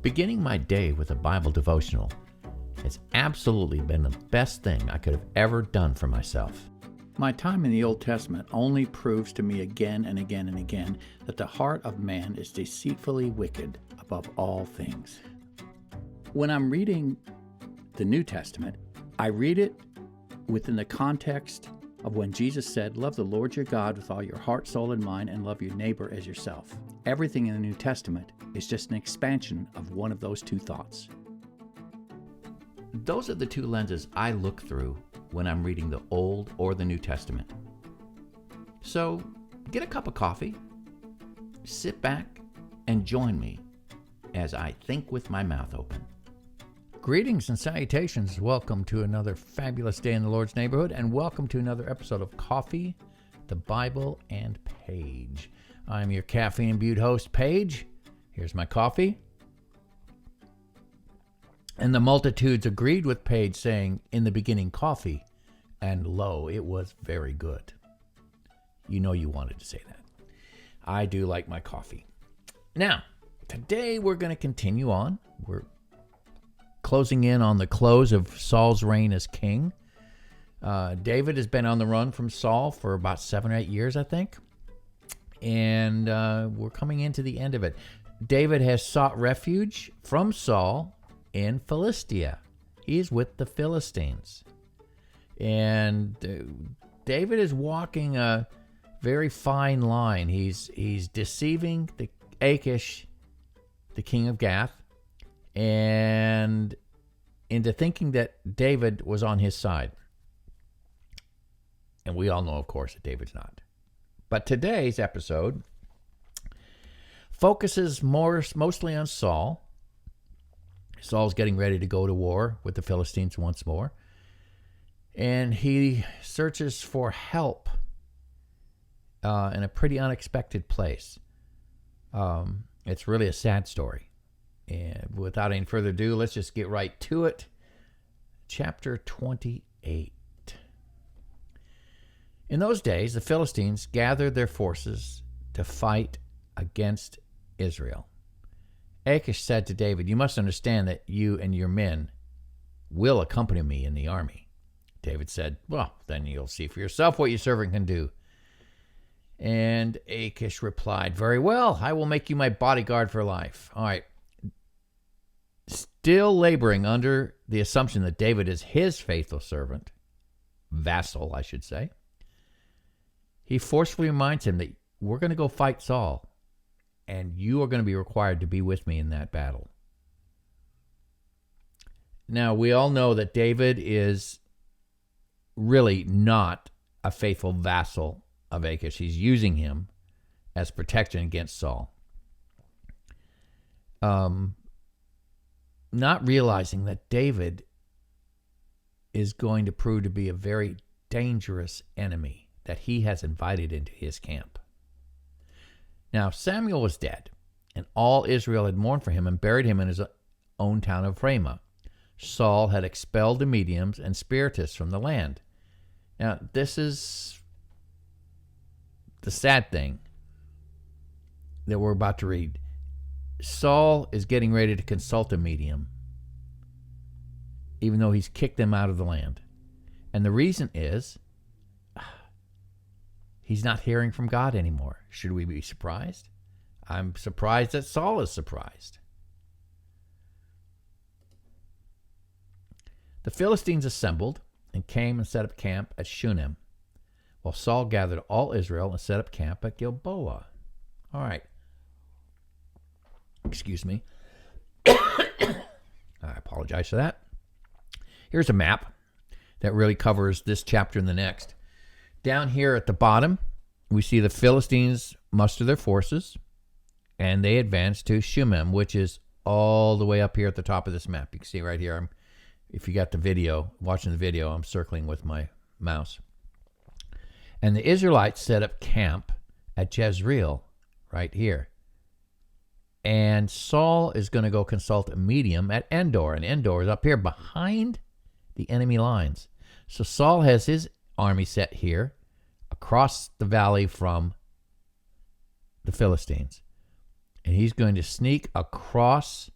Beginning my day with a Bible devotional has absolutely been the best thing I could have ever done for myself. My time in the Old Testament only proves to me again and again and again that the heart of man is deceitfully wicked above all things. When I'm reading the New Testament, I read it within the context of when Jesus said, "Love the Lord your God with all your heart, soul, and mind, and love your neighbor as yourself." Everything in the New Testament is just an expansion of one of those two thoughts. Those are the two lenses I look through when I'm reading the Old or the New Testament. So get a cup of coffee, sit back, and join me as I think with my mouth open. Greetings and salutations. Welcome to another fabulous day in the Lord's neighborhood, and welcome to another episode of Coffee, the Bible, and Paige. I'm your caffeine-imbued host, Paige. Here's my coffee. And the multitudes agreed with Paige, saying, "In the beginning, coffee, and lo, it was very good." You know you wanted to say that. I do like my coffee. Now, today we're going to continue on. We're closing in on the close of Saul's reign as king. David has been on the run from Saul for about 7 or 8 years, I think. And we're coming into the end of it. David has sought refuge from Saul in Philistia. He's with the Philistines. And David is walking a very fine line. He's deceiving the Achish, the king of Gath, and into thinking that David was on his side. And we all know, of course, that David's not. But today's episode focuses mostly on Saul. Saul's getting ready to go to war with the Philistines once more. And he searches for help in a pretty unexpected place. It's really a sad story. And without any further ado, let's just get right to it. Chapter 28. In those days, the Philistines gathered their forces to fight against Israel. Achish said to David, "You must understand that you and your men will accompany me in the army." David said, "Well, then you'll see for yourself what your servant can do." And Achish replied, "Very well, I will make you my bodyguard for life." All right. Still laboring under the assumption that David is his faithful servant, vassal, I should say, he forcefully reminds him that we're going to go fight Saul, and you are going to be required to be with me in that battle. Now, we all know that David is really not a faithful vassal of Achish. He's using him as protection against Saul. Not realizing that David is going to prove to be a very dangerous enemy that he has invited into his camp. Now, Samuel was dead, and all Israel had mourned for him and buried him in his own town of Ramah. Saul had expelled the mediums and spiritists from the land. Now, this is the sad thing that we're about to read. Saul is getting ready to consult a medium, even though he's kicked them out of the land. And the reason is he's not hearing from God anymore. Should we be surprised? I'm surprised that Saul is surprised. The Philistines assembled and came and set up camp at Shunem, while Saul gathered all Israel and set up camp at Gilboa. All right. Excuse me. I apologize for that. Here's a map that really covers this chapter and the next. Down here at the bottom, we see the Philistines muster their forces, and they advance to Shunem, which is all the way up here at the top of this map. You can see right here. If you got the video, watching the video, I'm circling with my mouse. And the Israelites set up camp at Jezreel, right here. And Saul is going to go consult a medium at Endor, and Endor is up here behind the enemy lines. So Saul has his army set here across the valley from the Philistines. And he's going to sneak across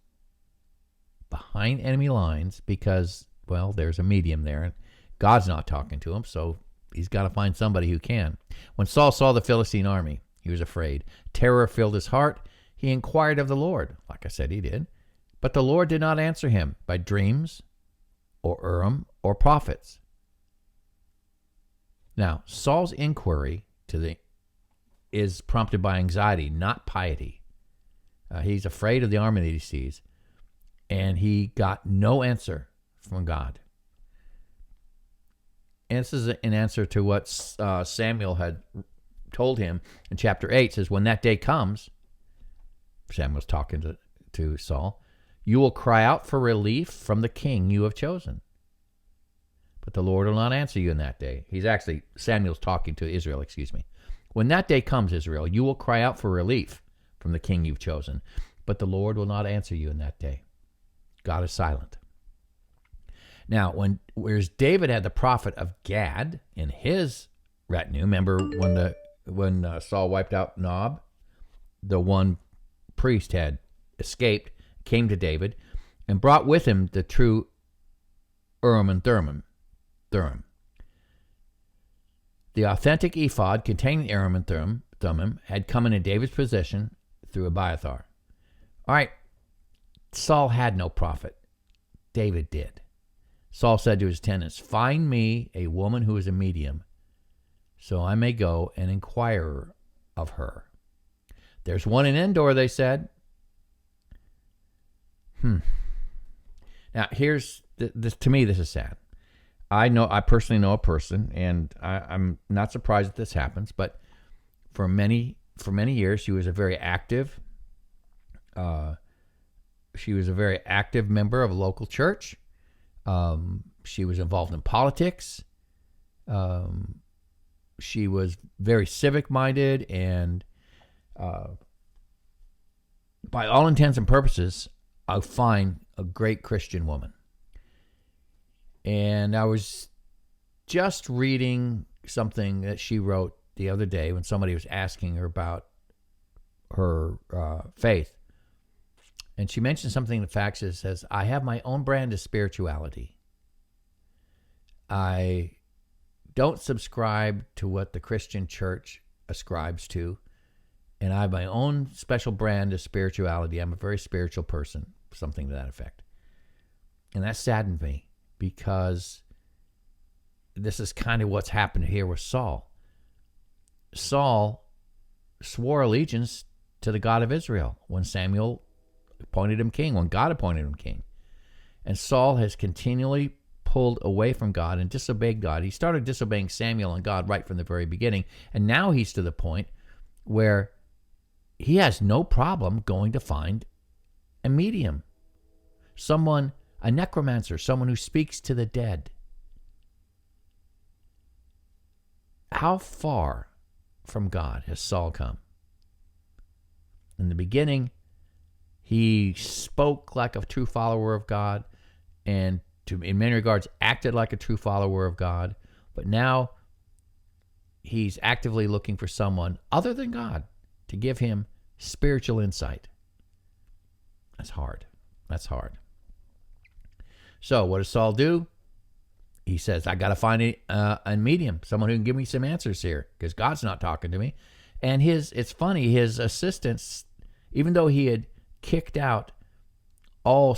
behind enemy lines because, well, there's a medium there, and God's not talking to him, so he's got to find somebody who can. When Saul saw the Philistine army, he was afraid. Terror filled his heart. He inquired of the Lord, like I said he did. But the Lord did not answer him by dreams or Urim or prophets. Now, Saul's inquiry is prompted by anxiety, not piety. He's afraid of the army that he sees, and he got no answer from God. And this is an answer to what Samuel had told him in chapter 8. It says, when that day comes, Samuel's talking to Saul, you will cry out for relief from the king you have chosen. But the Lord will not answer you in that day. Samuel's talking to Israel, When that day comes, Israel, you will cry out for relief from the king you've chosen, but the Lord will not answer you in that day. God is silent. Now, whereas David had the prophet of Gad in his retinue, remember when Saul wiped out Nob, the one priest had escaped, came to David, and brought with him the true Urim and Thummim. The authentic ephod containing Urim and Thummim had come into David's possession through Abiathar. All right, Saul had no prophet. David did. Saul said to his attendants, find me a woman who is a medium, so I may go and inquire of her. There's one in Endor, they said. Now, here's this. To me, this is sad. I personally know a person, and I'm not surprised that this happens, but for many years, she was a very active member of a local church. She was involved in politics. She was very civic-minded, and by all intents and purposes, a great Christian woman. And I was just reading something that she wrote the other day when somebody was asking her about her faith. And she mentioned something in the facts that says, I have my own brand of spirituality. I don't subscribe to what the Christian church ascribes to. And I have my own special brand of spirituality. I'm a very spiritual person, something to that effect. And that saddened me because this is kind of what's happened here with Saul. Saul swore allegiance to the God of Israel when Samuel appointed him king, when God appointed him king. And Saul has continually pulled away from God and disobeyed God. He started disobeying Samuel and God right from the very beginning. And now he's to the point where he has no problem going to find a medium, a necromancer, someone who speaks to the dead. How far from God has Saul come? In the beginning, he spoke like a true follower of God and in many regards acted like a true follower of God. But now he's actively looking for someone other than God to give him spiritual insight. That's hard. So what does Saul do? He says, I got to find a medium, someone who can give me some answers here because God's not talking to me. And it's funny, his assistants, even though he had kicked out all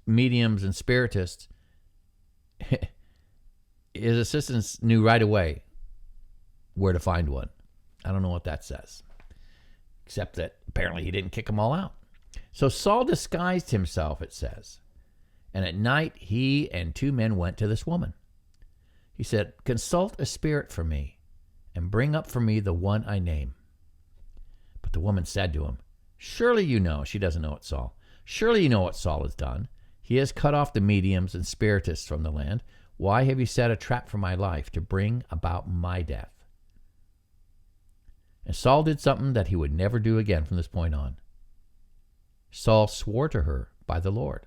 mediums and spiritists, his assistants knew right away where to find one. I don't know what that says, except that apparently he didn't kick them all out. So Saul disguised himself, it says, and at night he and two men went to this woman. He said, consult a spirit for me and bring up for me the one I name. But the woman said to him, surely you know, she doesn't know it, Saul. Surely you know what Saul has done. He has cut off the mediums and spiritists from the land. Why have you set a trap for my life to bring about my death? And Saul did something that he would never do again from this point on. Saul swore to her by the Lord,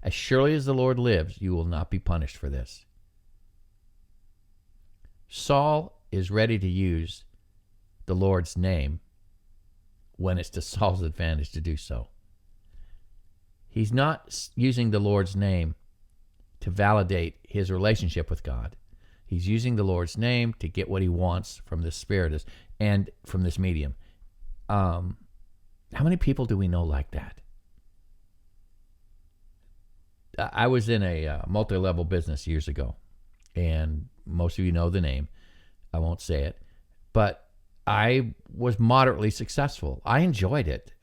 as surely as the Lord lives, you will not be punished for this. Saul is ready to use the Lord's name when it's to Saul's advantage to do so. He's not using the Lord's name to validate his relationship with God. He's using the Lord's name to get what he wants from this spirit and from this medium. How many people do we know like that? I was in a multi-level business years ago, and most of you know the name. I won't say it, but I was moderately successful. I enjoyed it.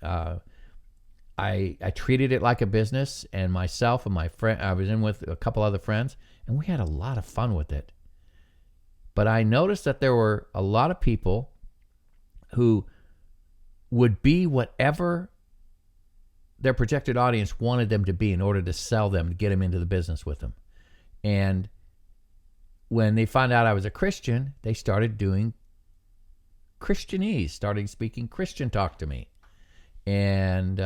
I treated it like a business, and myself and my friend, I was in with a couple other friends, and we had a lot of fun with it. But I noticed that there were a lot of people who would be whatever their projected audience wanted them to be in order to sell them, to get them into the business with them. And when they found out I was a Christian, they started doing Christianese, started speaking Christian talk to me. And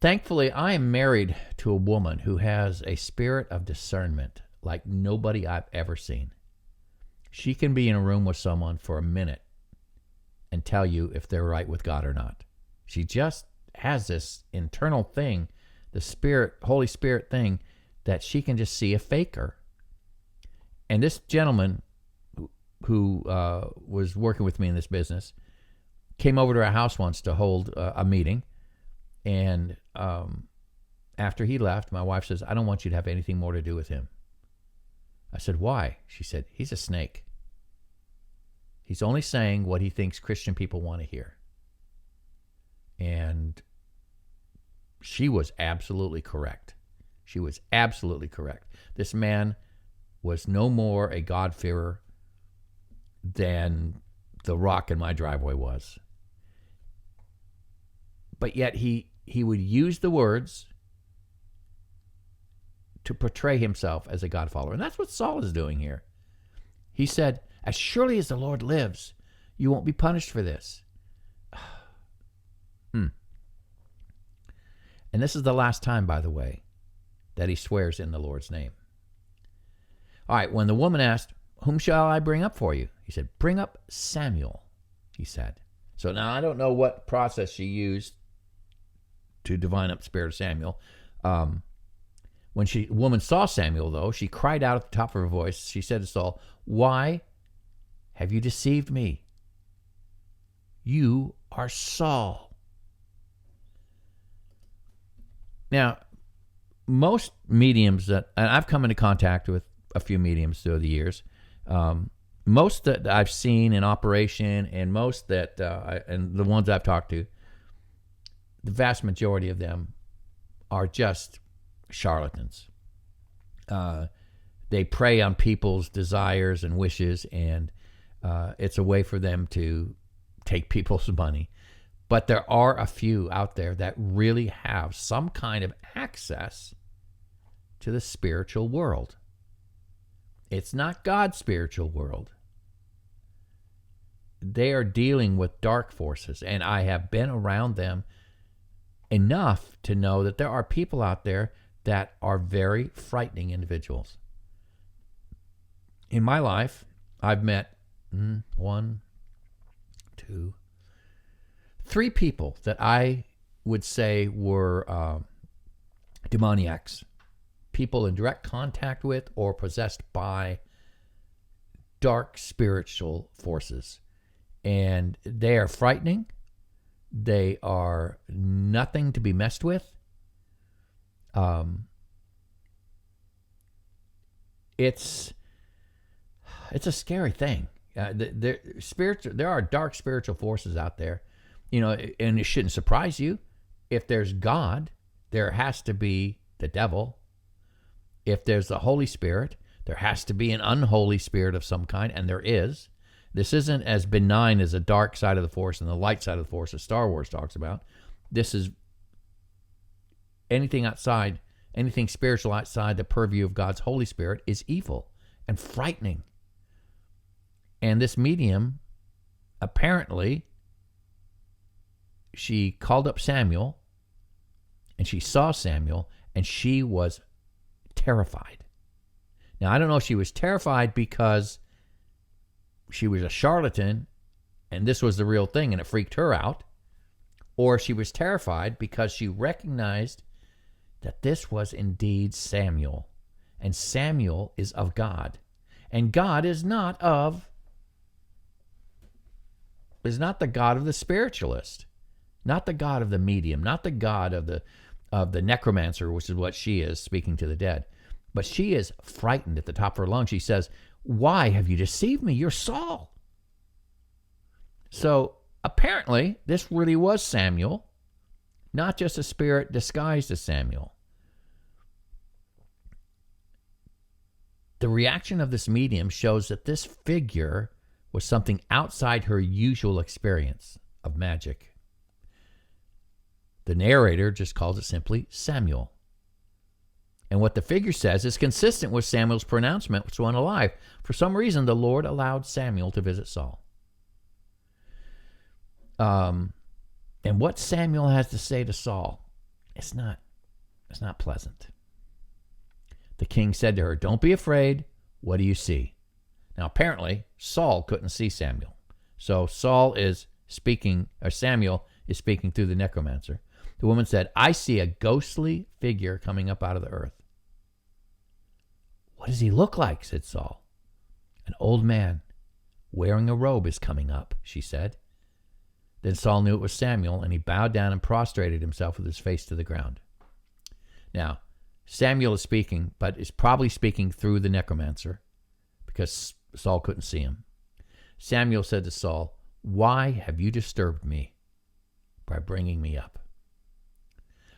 thankfully, I am married to a woman who has a spirit of discernment like nobody I've ever seen. She can be in a room with someone for a minute and tell you if they're right with God or not. She just has this internal thing, the Spirit, Holy Spirit thing, that she can just see a faker. And this gentleman who was working with me in this business came over to our house once to hold a meeting. And after he left, my wife says, I don't want you to have anything more to do with him. I said, why? She said, he's a snake. He's only saying what he thinks Christian people want to hear. And she was absolutely correct. She was absolutely correct. This man was no more a God-fearer than the rock in my driveway was. But yet he would use the words to portray himself as a God follower. And that's what Saul is doing here. He said, as surely as the Lord lives, you won't be punished for this. And this is the last time, by the way, that he swears in the Lord's name. All right, when the woman asked, whom shall I bring up for you? He said, bring up Samuel, he said. So now I don't know what process she used to divine up the spirit of Samuel. When woman saw Samuel, though, she cried out at the top of her voice. She said to Saul, why have you deceived me? You are Saul. Now, most mediums and I've come into contact with a few mediums through the years, most that I've seen in operation and most that, and the ones I've talked to, the vast majority of them are just charlatans. They prey on people's desires and wishes, and it's a way for them to take people's money. But there are a few out there that really have some kind of access to the spiritual world. It's not God's spiritual world. They are dealing with dark forces, and I have been around them enough to know that there are people out there that are very frightening individuals. In my life, I've met 3 people that I would say were demoniacs, people in direct contact with or possessed by dark spiritual forces. And they are frightening. They are nothing to be messed with. It's a scary thing. There are dark spiritual forces out there, and it shouldn't surprise you. If there's God, there has to be the devil. If there's the Holy Spirit, there has to be an unholy spirit of some kind, and there is. This isn't as benign as the dark side of the force and the light side of the force that Star Wars talks about. This is anything spiritual outside the purview of God's Holy Spirit is evil and frightening. And this medium, apparently, she called up Samuel, and she saw Samuel, and she was terrified. Now, I don't know if she was terrified because she was a charlatan, and this was the real thing, and it freaked her out, or she was terrified because she recognized that this was indeed Samuel, and Samuel is of God, and God is not the God of the spiritualist, not the God of the medium, not the God of the necromancer, which is what she is, speaking to the dead. But she is frightened at the top of her lungs. She says, "Why have you deceived me? You're Saul." So apparently, this really was Samuel, not just a spirit disguised as Samuel. The reaction of this medium shows that this figure was something outside her usual experience of magic. The narrator just calls it simply Samuel. And what the figure says is consistent with Samuel's pronouncement, which one alive. For some reason, the Lord allowed Samuel to visit Saul. And what Samuel has to say to Saul, it's not pleasant. The king said to her, "Don't be afraid. What do you see?" Now, apparently, Saul couldn't see Samuel. So Samuel is speaking through the necromancer. The woman said, "I see a ghostly figure coming up out of the earth." "What does he look like?" said Saul. "An old man wearing a robe is coming up," she said. Then Saul knew it was Samuel, and he bowed down and prostrated himself with his face to the ground. Now, Samuel is speaking, but is probably speaking through the necromancer because Saul couldn't see him. Samuel said to Saul, "Why have you disturbed me by bringing me up?"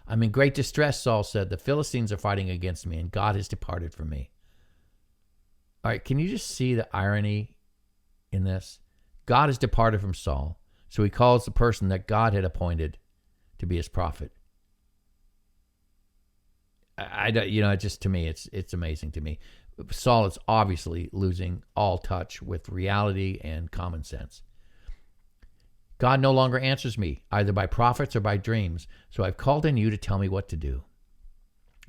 "I'm in great distress," Saul said. "The Philistines are fighting against me, and God has departed from me." All right, can you just see the irony in this? God has departed from Saul, so he calls the person that God had appointed to be his prophet. Just to me, it's amazing to me. Saul is obviously losing all touch with reality and common sense. "God no longer answers me, either by prophets or by dreams, so I've called on you to tell me what to do."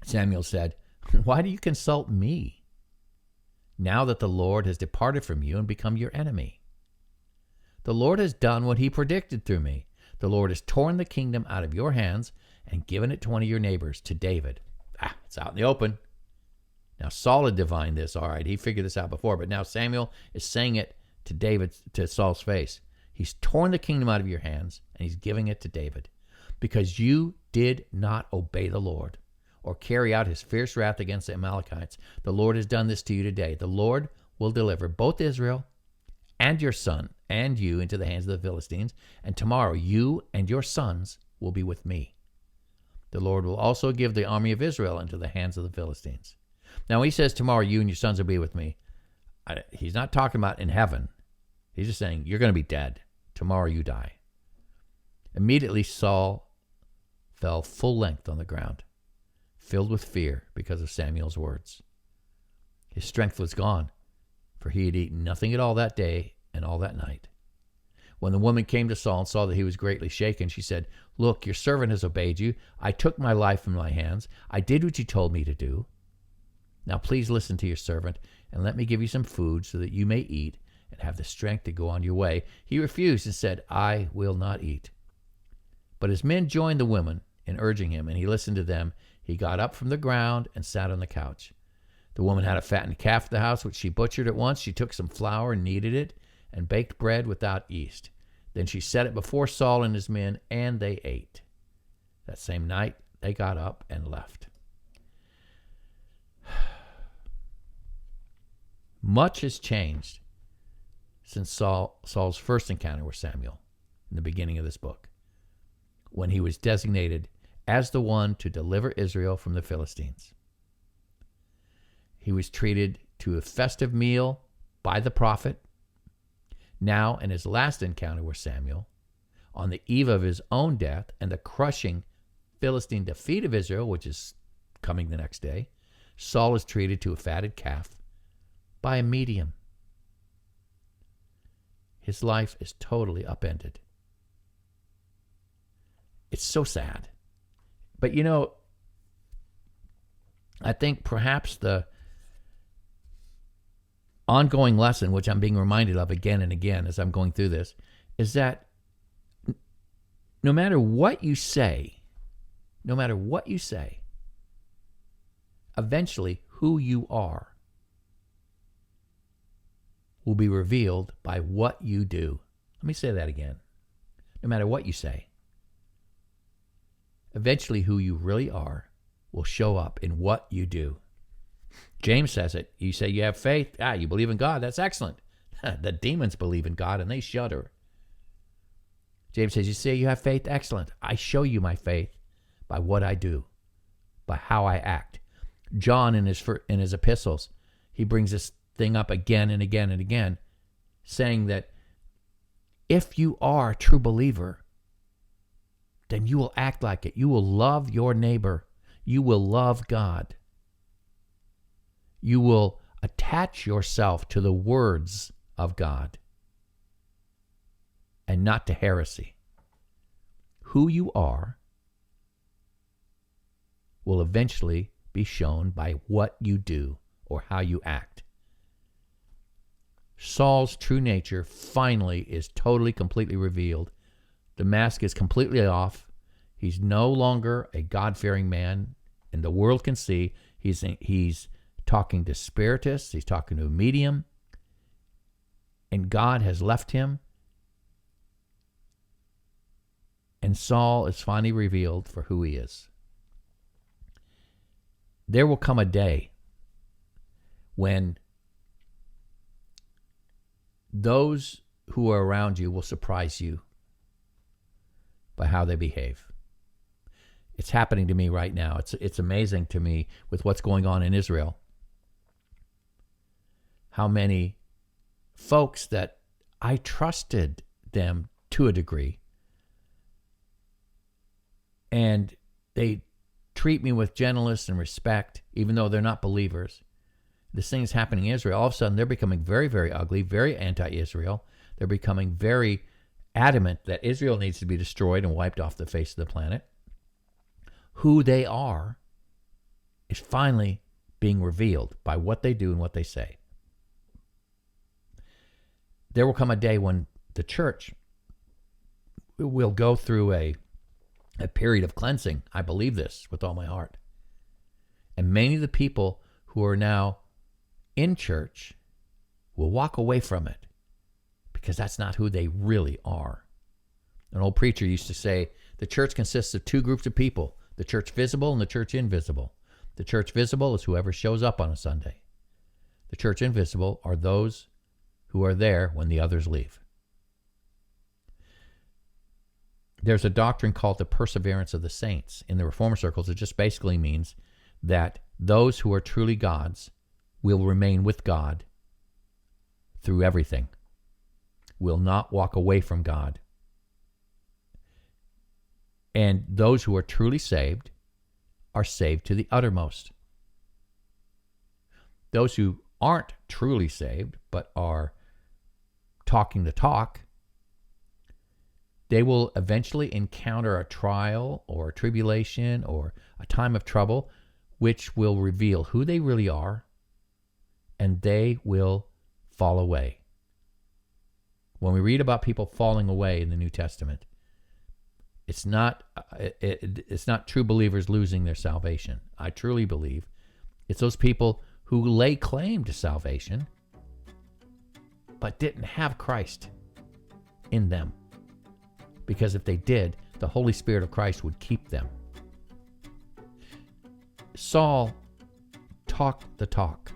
Samuel said, "Why do you consult me, now that the Lord has departed from you and become your enemy? The Lord has done what he predicted through me. The Lord has torn the kingdom out of your hands and given it to one of your neighbors, to David." It's out in the open. Now, Saul had divined this, all right. He figured this out before, but now Samuel is saying it to Saul's face. He's torn the kingdom out of your hands, and he's giving it to David, because you did not obey the Lord or carry out his fierce wrath against the Amalekites. The Lord has done this to you today. The Lord will deliver both Israel and your son and you into the hands of the Philistines, and tomorrow you and your sons will be with me. The Lord will also give the army of Israel into the hands of the Philistines. Now, when he says tomorrow you and your sons will be with me, he's not talking about in heaven. He's just saying you're going to be dead. Tomorrow you die. Immediately Saul fell full length on the ground, filled with fear because of Samuel's words. His strength was gone, for he had eaten nothing at all that day and all that night. When the woman came to Saul and saw that he was greatly shaken, she said, "Look, your servant has obeyed you. I took my life in my hands. I did what you told me to do. Now please listen to your servant, and let me give you some food so that you may eat and have the strength to go on your way." He refused and said, "I will not eat." But his men joined the woman in urging him, and he listened to them. He got up from the ground and sat on the couch. The woman had a fattened calf at the house, which she butchered at once. She took some flour and kneaded it, and baked bread without yeast. Then she set it before Saul and his men, and they ate. That same night, they got up and left. Much has changed since Saul's first encounter with Samuel in the beginning of this book, when he was designated as the one to deliver Israel from the Philistines. He was treated to a festive meal by the prophet. Now, in his last encounter with Samuel, on the eve of his own death and the crushing Philistine defeat of Israel, which is coming the next day, Saul is treated to a fatted calf by a medium. His life is totally upended. It's so sad. But I think perhaps the ongoing lesson, which I'm being reminded of again and again as I'm going through this, is that no matter what you say, eventually who you are will be revealed by what you do. Let me say that again. No matter what you say, eventually who you really are will show up in what you do. James says it. You say you have faith. You believe in God. That's excellent. The demons believe in God and they shudder. James says, you say you have faith. Excellent. I show you my faith by what I do, by how I act. John in his epistles, he brings this thing up again and again and again, saying that if you are a true believer, then you will act like it. You will love your neighbor. You will love God. You will attach yourself to the words of God and not to heresy. Who you are will eventually be shown by what you do or how you act. Saul's true nature finally is totally, completely revealed. The mask is completely off. He's no longer a God-fearing man, and the world can see he's talking to spiritists. He's talking to a medium, and God has left him. And Saul is finally revealed for who he is. There will come a day when those who are around you will surprise you by how they behave. It's happening to me right now. It's amazing to me with what's going on in Israel. How many folks that I trusted them to a degree, and they treat me with gentleness and respect, even though they're not believers. This thing is happening in Israel. All of a sudden, they're becoming very, very ugly, very anti-Israel. They're becoming very adamant that Israel needs to be destroyed and wiped off the face of the planet. Who they are is finally being revealed by what they do and what they say. There will come a day when the church will go through a period of cleansing. I believe this with all my heart. And many of the people who are now in church will walk away from it because that's not who they really are. An old preacher used to say, the church consists of two groups of people, the church visible and the church invisible. The church visible is whoever shows up on a Sunday. The church invisible are those who are there when the others leave. There's a doctrine called the perseverance of the saints. In the Reformer circles, it just basically means that those who are truly God's will remain with God through everything, will not walk away from God. And those who are truly saved are saved to the uttermost. Those who aren't truly saved, but are talking the talk, they will eventually encounter a trial or a tribulation or a time of trouble, which will reveal who they really are, and they will fall away. When we read about people falling away in the New Testament, it's not true believers losing their salvation. I truly believe it's those people who lay claim to salvation but didn't have Christ in them. Because if they did, the Holy Spirit of Christ would keep them. Saul talked the talk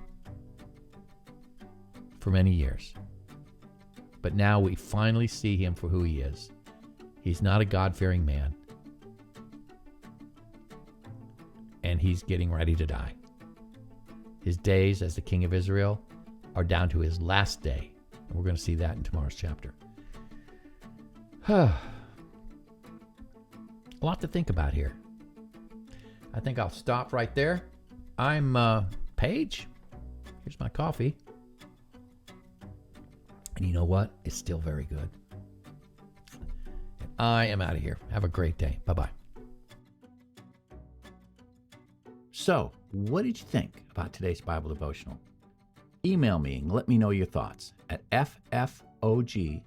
for many years. But now we finally see him for who he is. He's not a God-fearing man. And he's getting ready to die. His days as the king of Israel are down to his last day. And we're going to see that in tomorrow's chapter. A lot to think about here. I think I'll stop right there. I'm Paige. Here's my coffee. And you know what? It's still very good. And I am out of here. Have a great day. Bye-bye. So, what did you think about today's Bible devotional? Email me and let me know your thoughts at ffog@me.com.